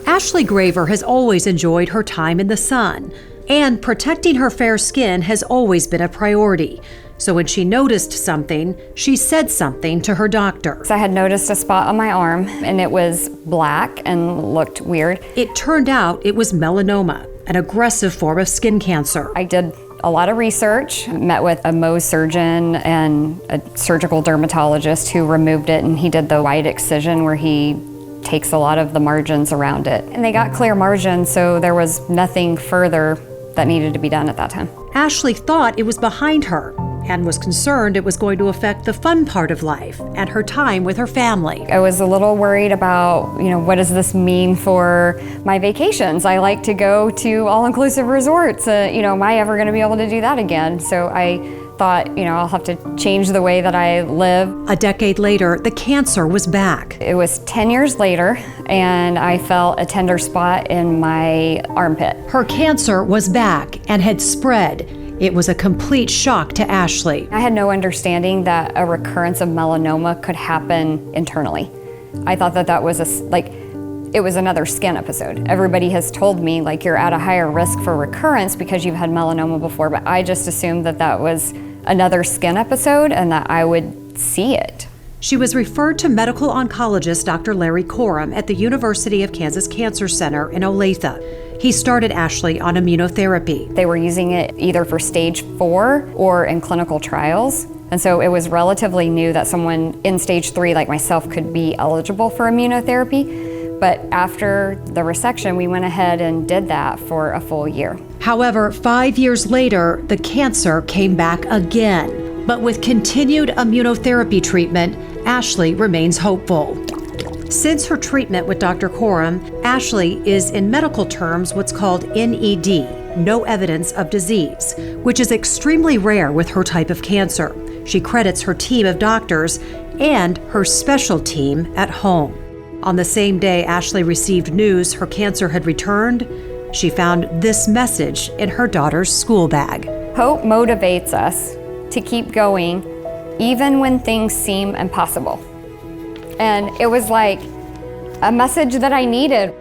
Ashley Graver has always enjoyed her time in the sun, and protecting her fair skin has always been a priority. So when she noticed something, she said something to her doctor. I had noticed a spot on my arm, and it was black and looked weird. It turned out it was melanoma, an aggressive form of skin cancer. I did a lot of research, met with a Mohs surgeon and a surgical dermatologist who removed it, and he did the wide excision where he takes a lot of the margins around it. And they got clear margins, so there was nothing further that needed to be done at that time. Ashley thought it was behind her and was concerned it was going to affect the fun part of life and her time with her family. I was a little worried about, what does this mean for my vacations? I like to go to all-inclusive resorts. Am I ever going to be able to do that again? So I thought, I'll have to change the way that I live. A decade later, the cancer was back. It was 10 years later, and I felt a tender spot in my armpit. Her cancer was back and had spread. It was a complete shock to Ashley. I had no understanding that a recurrence of melanoma could happen internally. I thought that was it was another skin episode. Everybody has told me you're at a higher risk for recurrence because you've had melanoma before, but I just assumed that was another skin episode and that I would see it. She was referred to medical oncologist Dr. Larry Corum at the University of Kansas Cancer Center in Olathe. He started Ashley on immunotherapy. They were using it either for stage 4 or in clinical trials. And so it was relatively new that someone in stage 3 like myself could be eligible for immunotherapy. But after the resection, we went ahead and did that for a full year. However, 5 years later, the cancer came back again. But with continued immunotherapy treatment, Ashley remains hopeful. Since her treatment with Dr. Corum, Ashley is in medical terms what's called NED, no evidence of disease, which is extremely rare with her type of cancer. She credits her team of doctors and her special team at home. On the same day Ashley received news her cancer had returned, she found this message in her daughter's school bag. Hope motivates us to keep going even when things seem impossible. And it was like a message that I needed.